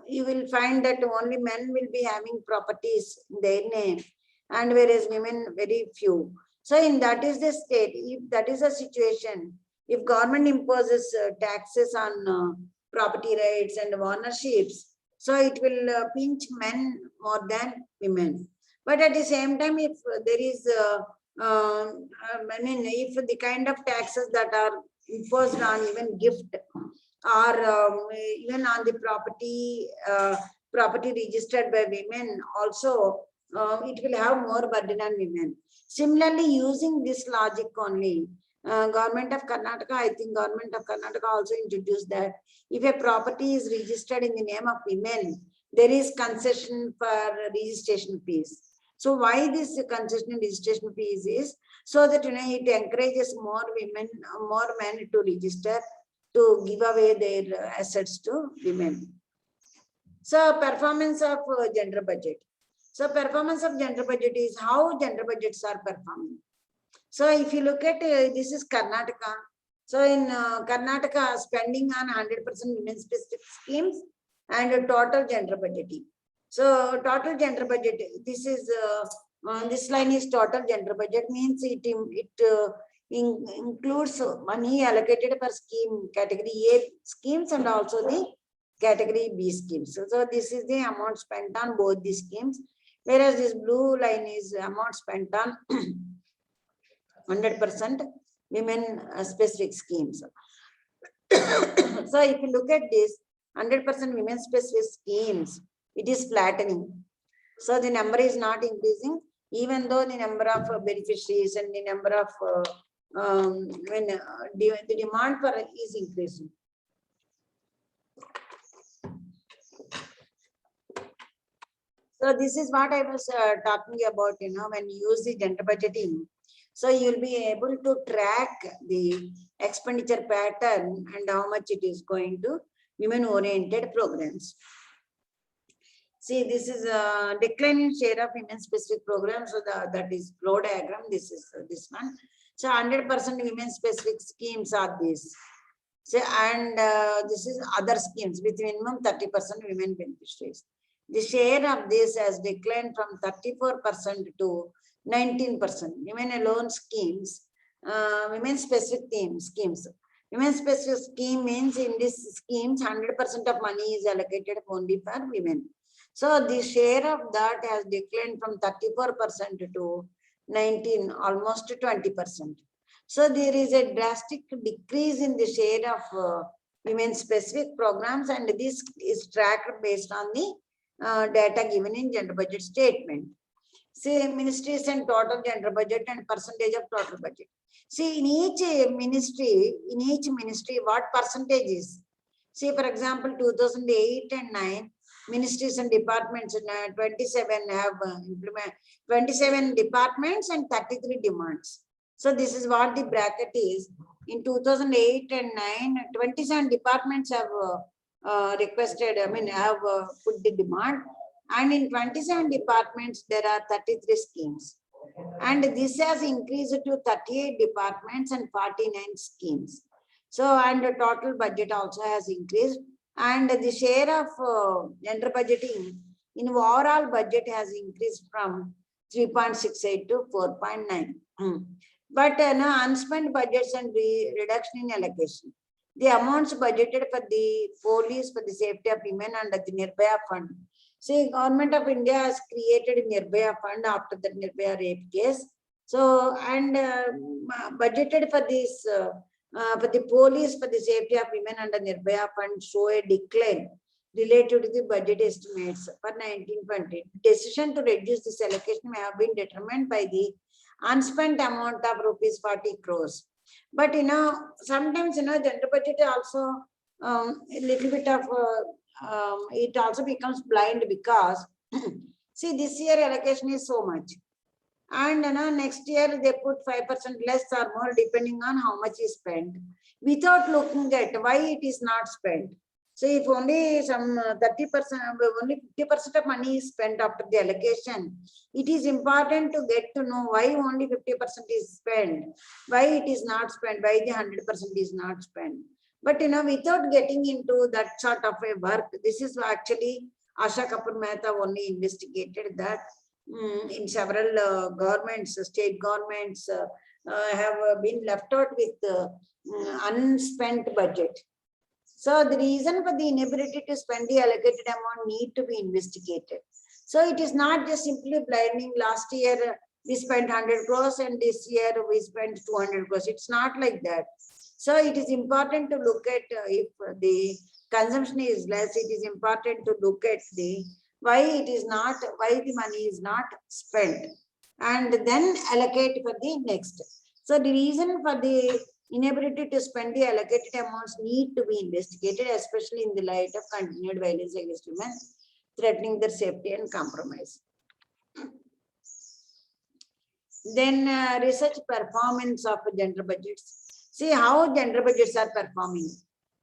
you will find that only men will be having properties in their name, and whereas women very few. So in that is the state, if that is a situation, if government imposes taxes on property rights and ownerships, so it will pinch men more than women. But at the same time, if there is, if the kind of taxes that are imposed on even gift or even on the property registered by women also, it will have more burden on women. Similarly, using this logic only, government of Karnataka, I think government of Karnataka also introduced that if a property is registered in the name of women, there is concession for registration fees. So why this concession registration fees is so that it encourages more women, more men to register to give away their assets to women. So performance of gender budget. So performance of gender budget is how gender budgets are performing. So if you look at this is Karnataka. So in Karnataka, spending on 100% women specific schemes and total gender budgeting. So total gender budget, this is this line is total gender budget, means it includes money allocated per scheme, category A schemes and also the category B schemes. So this is the amount spent on both these schemes, whereas this blue line is amount spent on 100% women specific schemes. So if you look at this 100% women specific schemes, it is flattening. So the number is not increasing, even though the number of beneficiaries and the number of the demand for it is increasing. So this is what I was talking about, when you use the gender budgeting. So you'll be able to track the expenditure pattern and how much it is going to women-oriented programs. See, this is a decline in share of women-specific programs. So that is flow diagram. This is this one. So 100% women-specific schemes are these. So, and this is other schemes with minimum 30% women beneficiaries. The share of this has declined from 34% to 19%. Women alone schemes, women specific schemes. Women specific scheme means in this schemes 100% of money is allocated only for women. So the share of that has declined from 34% to 19, almost 20%. So there is a drastic decrease in the share of women specific programs, and this is tracked based on the data given in gender budget statement. See, ministries and total gender budget and percentage of total budget. See, in each ministry, what percentage is? See, for example, 2008 and 9, ministries and departments, 27 have implemented 27 departments and 33 demands. So this is what the bracket is. In 2008 and 9, 27 departments have requested, have put the demand. And in 27 departments, there are 33 schemes. And this has increased to 38 departments and 49 schemes. So, and the total budget also has increased. And the share of gender budgeting in overall budget has increased from 3.68 to 4.9. But unspent budgets and reduction in allocation. The amounts budgeted for the police, for the safety of women under the Nirbhaya fund. See, Government of India has created Nirbhaya fund after the Nirbhaya rape case. So, and budgeted for this, for the police, for the safety of women under Nirbhaya fund show a decline related to the budget estimates for 1920. Decision to reduce this allocation may have been determined by the unspent amount of rupees 40 crores. But sometimes gender budget also a little bit of it also becomes blind because see, this year allocation is so much, and next year they put 5% less or more depending on how much is spent, without looking at why it is not spent. So if only some 30%, only 50% of money is spent after the allocation, it is important to get to know why only 50% is spent, why it is not spent, why the 100% is not spent. But without getting into that sort of a work, this is actually Asha Kapoor Mehta only investigated that in several governments, state governments have been left out with unspent budget. So the reason for the inability to spend the allocated amount need to be investigated. So it is not just simply blinding. Last year we spent 100 crores and this year we spent 200 crores. It's not like that. So it is important to look at if the consumption is less, it is important to look at the why it is not, why the money is not spent, and then allocate for the next. So the reason for the inability to spend the allocated amounts need to be investigated, especially in the light of continued violence against women, threatening their safety and compromise. Then research performance of gender budgets. See how gender budgets are performing.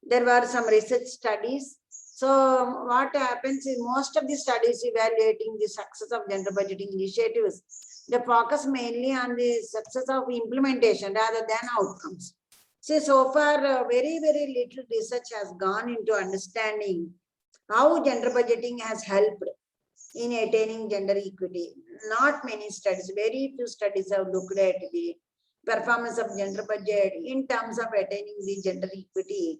There were some research studies. So what happens is most of the studies evaluating the success of gender budgeting initiatives, they focus mainly on the success of implementation rather than outcomes. See, so far very little research has gone into understanding how gender budgeting has helped in attaining gender equity. Not many studies, very few studies have looked at the performance of gender budget in terms of attaining the gender equity,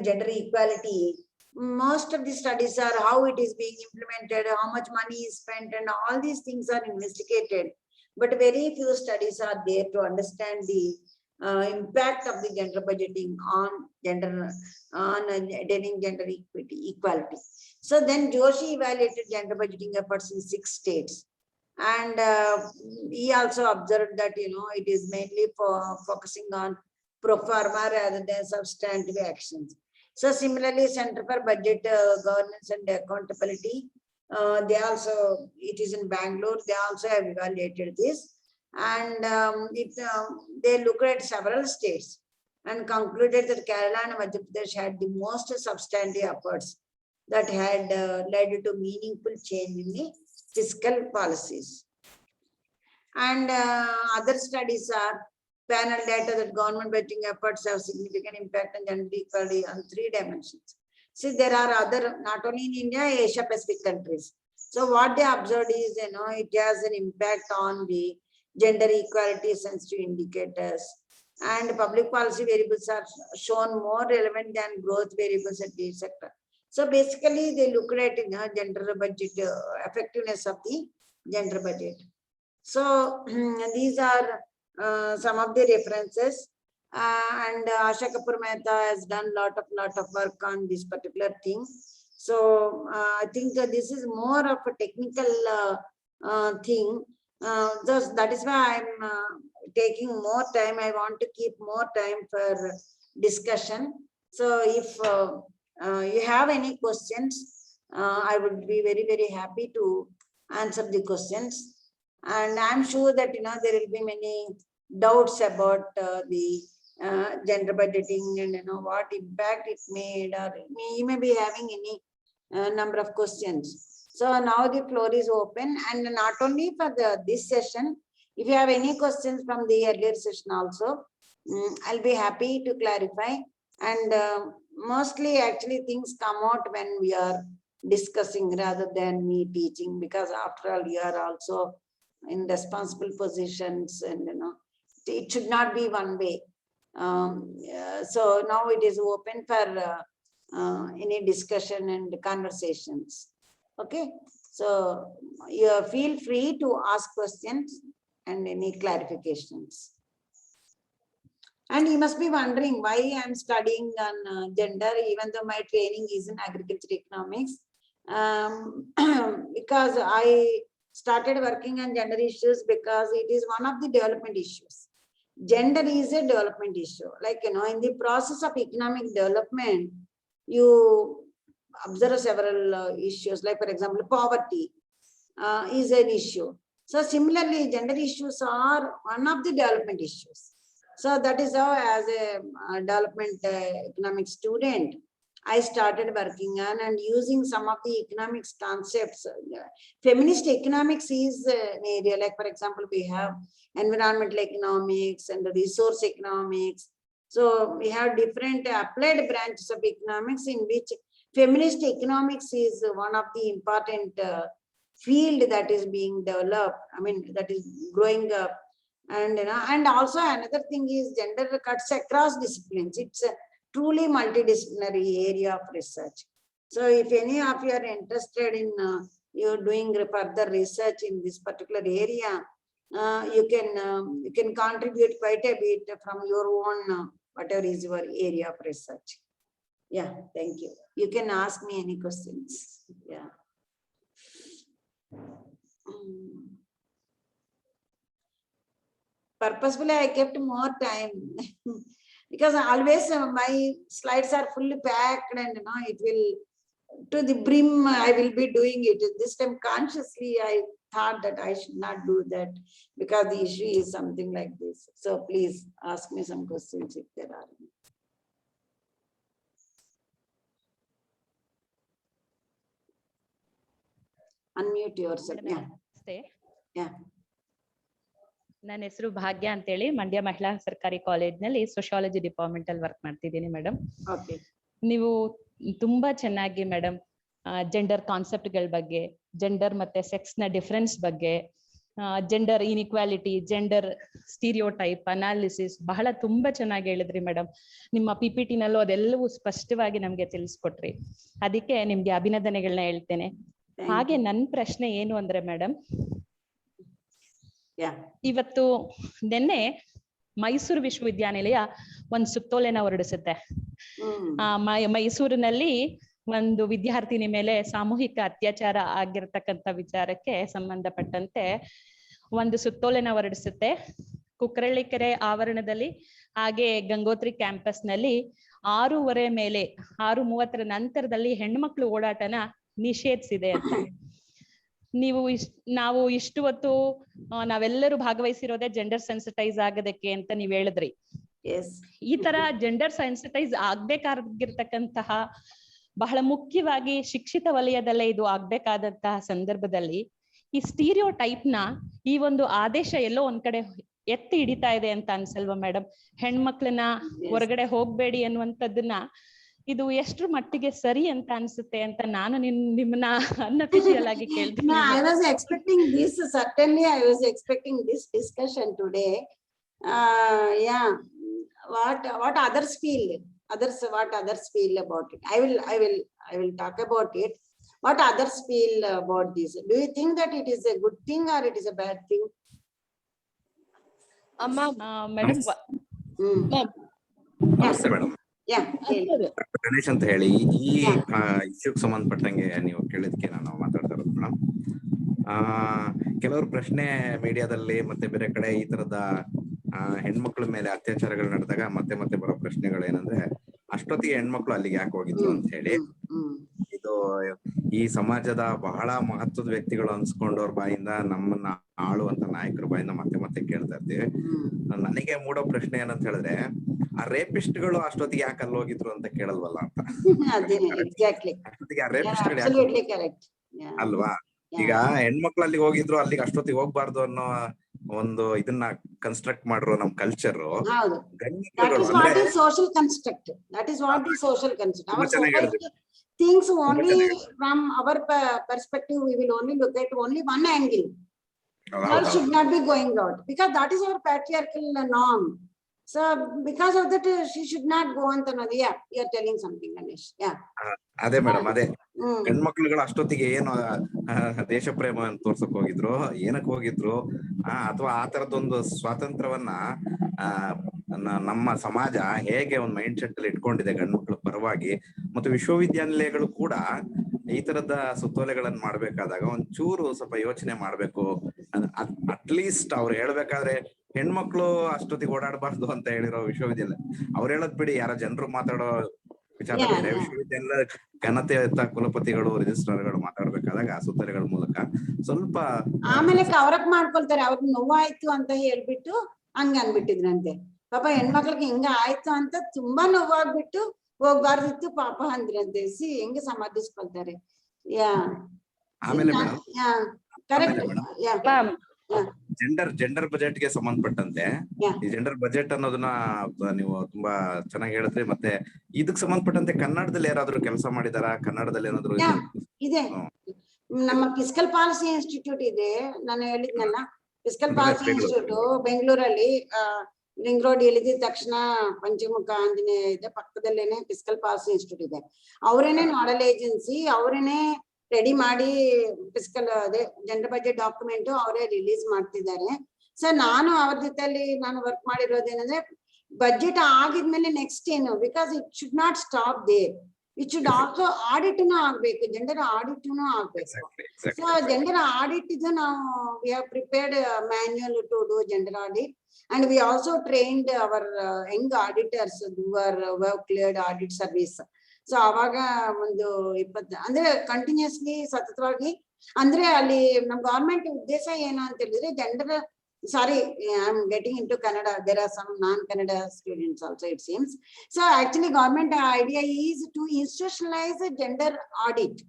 gender equality. Most of the studies are how it is being implemented, how much money is spent, and all these things are investigated. But very few studies are there to understand the impact of the gender budgeting on attaining gender equality. So then Joshi evaluated gender budgeting efforts in 6 states. And he also observed that, it is mainly for focusing on pro forma rather than substantive actions. So similarly, Center for Budget Governance and Accountability, they also, it is in Bangalore, they also have evaluated this. And they looked at several states and concluded that Kerala and Madhya Pradesh had the most substantive efforts that had led to meaningful change in the fiscal policies. And other studies are panel data that government budgeting efforts have significant impact on gender equality on 3 dimensions. See, there are other, not only in India, Asia Pacific countries. So what they observed is, it has an impact on the gender equality sensitive indicators, and public policy variables are shown more relevant than growth variables at the sector. So basically, they look at gender budget effectiveness of the gender budget. So these are some of the references, and Asha Kapoor Mehta has done lot of work on this particular thing. So I think this is more of a technical thing. That is why I'm taking more time. I want to keep more time for discussion. So if you have any questions, I would be very happy to answer the questions. And I'm sure that there will be many doubts about the gender budgeting and what impact it made, or you may be having any number of questions. So now the floor is open, and not only for this session. If you have any questions from the earlier session also, I'll be happy to clarify. And mostly actually things come out when we are discussing rather than me teaching, because after all you are also in responsible positions, and it should not be one way. So now it is open for any discussion and conversations. Okay, so you feel free to ask questions and any clarifications. And you must be wondering why I'm studying on gender, even though my training is in agriculture economics. Because I started working on gender issues because it is one of the development issues. Gender is a development issue. Like, in the process of economic development, you observe several issues, like for example, poverty is an issue. So similarly, gender issues are one of the development issues. So that is how, as a development economic student, I started working on and using some of the economics concepts. Feminist economics is an area, like for example, we have environmental economics and resource economics. So we have different applied branches of economics in which feminist economics is one of the important field that is being developed. That is growing up. And also another thing is gender cuts across disciplines. It's a truly multidisciplinary area of research. So if any of you are interested in you're doing further research in this particular area, you can contribute quite a bit from your own whatever is your area of research. Yeah, thank you. You can ask me any questions. Yeah. Purposefully, I kept more time because always my slides are fully packed, and it will to the brim, I will be doing it. This time consciously I thought that I should not do that because the issue is something like this. So please ask me some questions if there are any. Unmute yourself. Yeah. Yeah. ನನ್ನ ಹೆಸರು ಭಾಗ್ಯ ಅಂತೇಳಿ ಮಂಡ್ಯ ಮಹಿಳಾ ಸರ್ಕಾರಿ ಕಾಲೇಜ್ನಲ್ಲಿ sociology department ಅಲ್ಲಿ work ಮಾಡ್ತಿದ್ದೀನಿ madam. Okay. ನೀವು ತುಂಬಾ ಚೆನ್ನಾಗಿ ಮೇಡಮ್ ಜೆಂಡರ್ ಕಾನ್ಸೆಪ್ಟ್ ಗಳ ಬಗ್ಗೆ, ಜೆಂಡರ್ ಮತ್ತೆ ಸೆಕ್ಸ್ ನ ಡಿಫರೆನ್ಸ್ ಬಗ್ಗೆ, gender inequality, gender stereotype analysis ಬಹಳ ತುಂಬಾ ಚೆನ್ನಾಗಿ ಹೇಳಿದ್ರಿ ಮೇಡಮ್. ನಿಮ್ಮ PPT ನಲ್ಲೂ ಅದೆಲ್ಲವೂ ಸ್ಪಷ್ಟವಾಗಿ ನಮ್ಗೆ ತಿಳಿಸ್ಕೊಟ್ರಿ. ಅದಕ್ಕೆ ನಿಮ್ಗೆ ಅಭಿನಂದನೆಗಳನ್ನ ಹೇಳ್ತೇನೆ. ಹಾಗೆ ನನ್ನ ಪ್ರಶ್ನೆ ಏನು ಅಂದ್ರೆ ಮೇಡಮ್, ಇವತ್ತು ನಿನ್ನೆ ಮೈಸೂರು ವಿಶ್ವವಿದ್ಯಾನಿಲಯ ಒಂದು ಸುತ್ತೋಲೆನ ಹೊರಡಿಸುತ್ತೆ. ಮೈಸೂರಿನಲ್ಲಿ ಒಂದು ವಿದ್ಯಾರ್ಥಿನಿ ಮೇಲೆ ಸಾಮೂಹಿಕ ಅತ್ಯಾಚಾರ ಆಗಿರ್ತಕ್ಕಂಥ ವಿಚಾರಕ್ಕೆ ಸಂಬಂಧಪಟ್ಟಂತೆ ಒಂದು ಸುತ್ತೋಲೆನ ಹೊರಡಿಸುತ್ತೆ. ಕುಕ್ಕರಳ್ಳಿಕೆರೆ ಆವರಣದಲ್ಲಿ ಹಾಗೆ ಗಂಗೋತ್ರಿ ಕ್ಯಾಂಪಸ್ ನಲ್ಲಿ 6:30 ಮೇಲೆ 6:30 ನಂತರದಲ್ಲಿ ಹೆಣ್ಮಕ್ಳು ಓಡಾಟನ ನಿಷೇಧಿಸಿದೆ ಅಂತ. ನಾವು ಇಷ್ಟು ಹೊತ್ತು ನಾವೆಲ್ಲರೂ ಭಾಗವಹಿಸಿರೋದೇ ಜೆಂಡರ್ ಸೆನ್ಸಿಟೈಸ್ ಆಗೋದಕ್ಕೆ ಅಂತ ನೀವ್ ಹೇಳಿದ್ರಿ. ಈ ತರ ಜೆಂಡರ್ ಸೆನ್ಸಿಟೈಸ್ ಆಗ್ಬೇಕಾಗಿರ್ತಕ್ಕಂತಹ ಬಹಳ ಮುಖ್ಯವಾಗಿ ಶಿಕ್ಷಿತ ವಲಯದಲ್ಲೇ ಇದು ಆಗ್ಬೇಕಾದಂತಹ ಸಂದರ್ಭದಲ್ಲಿ ಈ ಸ್ಟೀರಿಯೋ ಟೈಪ್ ನ ಈ ಒಂದು ಆದೇಶ ಎಲ್ಲೋ ಒಂದ್ ಕಡೆ ಎತ್ತಿ ಹಿಡಿತಾ ಇದೆ ಅಂತ ಅನ್ಸಲ್ವಾ ಮೇಡಮ್? ಹೆಣ್ಮಕ್ಳನ್ನ ಹೊರಗಡೆ ಹೋಗ್ಬೇಡಿ ಅನ್ನುವಂಥದ್ದನ್ನ ಇದು ಎಷ್ಟ್ರ ಮಟ್ಟಿಗೆ ಸರಿ ಅಂತ ಅನ್ಸುತ್ತೆ ಅಂತ ನಾನು ನಿಮ್ಮನ್ನ ಅನ್ಅಫಿಷಿಯಲ್ ಆಗಿ ಕೇಳ್ತೀನಿ. I was expecting this, certainly I was expecting this discussion today. Yeah, what others feel, what others feel about it. I will talk about it. What others feel about this? Do you think that it is a good thing or it is a bad thing? Madam ನಮಸ್ತೆ madam. Ganesh ಅಂತ ಹೇಳಿ ಈ ಇಶ್ಯೂಗೆ ಸಂಬಂಧಪಟ್ಟಂಗೆ ನೀವು ಕೇಳಿದ್ಕೆ ನಾನು ಮಾತಾಡ್ತಾ ಇರೋದು madam. ಕೆಲವರು ಪ್ರಶ್ನೆ ಮೀಡಿಯಾದಲ್ಲಿ ಮತ್ತೆ ಬೇರೆ ಕಡೆ ಈ ತರದ ಹೆಣ್ಮಕ್ಳ ಮೇಲೆ ಅತ್ಯಾಚಾರಗಳು ನಡೆದಾಗ ಮತ್ತೆ ಬರೋ ಪ್ರಶ್ನೆಗಳೇನಂದ್ರೆ ಅಷ್ಟೊತ್ತಿಗೆ ಹೆಣ್ಮಕ್ಳು ಅಲ್ಲಿಗೆ ಯಾಕೆ ಹೋಗಿದ್ರು ಅಂತ ಹೇಳಿ. ಇದು ಈ ಸಮಾಜದ ಬಹಳ ಮಹತ್ವದ ವ್ಯಕ್ತಿಗಳು ಅನ್ಸ್ಕೊಂಡವ್ರ ಬಾಯಿಂದ ನಮ್ಮನ್ನ ಆಳುವಂತ ನಾಯಕರ ಬಾಯಿಂದ ಮತ್ತೆ ಕೇಳ್ತಾ ಇರ್ತೀವಿ. ನನಗೆ ಮೂಡೋ ಪ್ರಶ್ನೆ ಏನಂತ ಹೇಳಿದ್ರೆ, ಆ ರೇಪಿಸ್ಟ್ಗಳು ಅಷ್ಟೊತ್ತಿಗೆ ಯಾಕೆ ಅಲ್ಲಿ ಹೋಗಿದ್ರು ಅಂತ ಕೇಳಲ್ವಲ್ಲ ಅಂತ. ಅಷ್ಟೊತ್ತಿಗೆ ಆ ರೇಪಿಸ್ಟ್ಗಳು ಯಾಕೆ ಅಲ್ವಾ? ಈಗ ಹೆಣ್ಮಕ್ಳು ಅಲ್ಲಿಗೆ ಹೋಗಿದ್ರು, ಅಲ್ಲಿಗೆ ಅಷ್ಟೊತ್ತಿಗೆ ಹೋಗ್ಬಾರ್ದು ಅನ್ನೋ ಒಂದು ಇದನ್ನ ಕನ್ಸ್ಟ್ರಕ್ಟ್ ಮಾಡಿರೋ ನಮ್ culture. Things only from our perspective, we will only look at only one angle. Girl should not be going out because that is our patriarchal norm. So because of that, she should not go on. Yeah, you are telling something, Ganesh. Yeah. ಅದೇ madam, ಅದೇ ಹೆಣ್ಮಕ್ಳುಗಳು ಅಷ್ಟೊತ್ತಿಗೆ ಏನು ದೇಶ ಪ್ರೇಮ ಅಂತ ತೋರ್ಸಕ್ ಹೋಗಿದ್ರು, ಏನಕ್ ಹೋಗಿದ್ರು, ಅಥವಾ ಆ ತರದೊಂದು ಸ್ವಾತಂತ್ರ್ಯವನ್ನ ನಮ್ಮ ಸಮಾಜ ಹೇಗೆ ಒಂದು ಮೈಂಡ್ ಸೆಟ್ ಅಲ್ಲಿ ಇಟ್ಕೊಂಡಿದೆ ಗಂಡ್ಮಕ್ಳ ಪರವಾಗಿ. ಮತ್ತು ವಿಶ್ವವಿದ್ಯಾನಿಲಯಗಳು ಕೂಡ ಈ ತರದ ಸುತ್ತೋಲೆಗಳನ್ನ ಮಾಡ್ಬೇಕಾದಾಗ ಒಂಚೂರು ಸ್ವಲ್ಪ ಯೋಚನೆ ಮಾಡ್ಬೇಕು. ಅಟ್ಲೀಸ್ಟ್ ಅವ್ರು ಹೇಳ್ಬೇಕಾದ್ರೆ ಹೆಣ್ಮಕ್ಳು ಅಷ್ಟೊತ್ತಿಗೆ ಓಡಾಡಬಾರ್ದು ಅಂತ ಹೇಳಿರೋ ವಿಶ್ವವಿದ್ಯಾಲಯ ಅವ್ರು ಹೇಳೋದ್ ಬಿಡಿ, ಯಾರೋ ಜನರು ಮಾತಾಡೋ ವಿಚಾರ ಬೇರೆ. ವಿಶ್ವವಿದ್ಯಾಲಯ ಘನತೆಯುತ ಕುಲಪತಿಗಳು, ರಿಜಿಸ್ಟ್ರಾರ್ಗಳು ಮಾತಾಡ್ಬೇಕಾದಾಗ ಆ ಸುತ್ತೋಲೆಗಳ ಮೂಲಕ ಸ್ವಲ್ಪ ಆಮೇಲೆ ಕವರಪ್ ಮಾಡ್ಕೊಳ್ತಾರೆ. ಅವ್ರಿಗೆ ನೋವಾಯ್ತು ಅಂತ ಹೇಳ್ಬಿಟ್ಟು ಹಂಗ ಅನ್ಬಿಟ್ಟಿದ್ರಂತೆ. ಪಾಪ ಹೆಣ್ಮಕ್ಳಿಗೆ ಹಿಂಗ ಆಯ್ತು ಅಂತ ತುಂಬಾ ನೋವಾಗ್ಬಿಟ್ಟು ಹೋಗ್ಬಾರ್ದಿತ್ತು ಪಾಪ ಅಂದ್ರಂತೆ. ಹೆಂಗೆ ಸಮರ್ಥಿಸ್ಕೊಳ್ತಾರೆ. ಆಮೇಲೆ ಜೆಂಡರ್ ಬಜೆಟ್ ಗೆ ಸಂಬಂಧಪಟ್ಟಂತೆ ಈ ಜೆಂಡರ್ ಬಜೆಟ್ ಅನ್ನೋದನ್ನ ನೀವು ತುಂಬಾ ಚೆನ್ನಾಗಿ ಹೇಳಿದ್ರಿ. ಮತ್ತೆ ಇದಕ್ ಸಂಬಂಧಪಟ್ಟಂತೆ ಕನ್ನಡದಲ್ಲಿ ಯಾರಾದ್ರೂ ಕೆಲಸ ಮಾಡಿದಾರ? ಕನ್ನಡದಲ್ಲಿ ಏನಾದ್ರು ಇದೆ. ನಮ್ಮ ಫಿಸ್ಕಲ್ ಪಾಲಿಸಿ ಇನ್ಸ್ಟಿಟ್ಯೂಟ್ ಇದೆ, ನಾನು ಹೇಳಿದ್ನಲ್ಲ. ಫಿಸ್ಕಲ್ ಪಾಲಿಸಿ ಇನ್ಸ್ಟಿಟ್ಯೂಟ್ ಬೆಂಗಳೂರಲ್ಲಿ ರಿಂಗ್ ರೋಡ್ ಇಳಿದ ತಕ್ಷಣ ಪಂಚಮುಖ ಆಂಜನೇಯ ಇದೆ, ಪಕ್ಕದಲ್ಲೇನೆ ಫಿಸ್ಕಲ್ ಪಾಲಿಸಿ ಇನ್ಸ್ಟಿಟ್ಯೂಟ್ ಇದೆ. ಅವರೇನೆ ನಾಡಲ್ ಏಜೆನ್ಸಿ, ಅವರೇನೆ ರೆಡಿ ಮಾಡಿ ಫಿಸ್ಕಲ್ ಅದೇ ಜೆಂಡರ್ ಬಜೆಟ್ ಡಾಕ್ಯುಮೆಂಟ್ ಅವರೇ ರಿಲೀಸ್ ಮಾಡ್ತಿದ್ದಾರೆ. ಸೊ ನಾನು ಅವ್ರ ಜೊತೆಲಿ ನಾನು ವರ್ಕ್ ಮಾಡಿರೋದೇನಂದ್ರೆ, ಬಜೆಟ್ ಆಗಿದ್ಮೇಲೆ ನೆಕ್ಸ್ಟ್ ಏನು, because it should not stop there, it should also ಆಡಿಟ್ನು ಆಗ್ಬೇಕು, ಜೆಂಡರ್ ಆಡಿಟ್ನು ಆಗ್ಬೇಕು. ಸೊ ಜೆಂಡರ್ ಆಡಿಟ್ ಇದು ನಾವು we have prepared manual to do gender audit, and we also trained our young auditors who have cleared audit service. So ಅವಾಗ ಒಂದು 20 ಅಂದ್ರೆ continuously ಸತತವಾಗಿ ಅಂದ್ರೆ ಅಲ್ಲಿ ನಮ್ ಗವರ್ಮೆಂಟ್ ಉದ್ದೇಶ ಏನು ಅಂತ ಹೇಳಿದ್ರೆ gender sorry, I'm getting into Kannada. There are some non-Kannada students also, it seems. So actually government idea is to institutionalize a gender audit.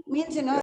Means, you know,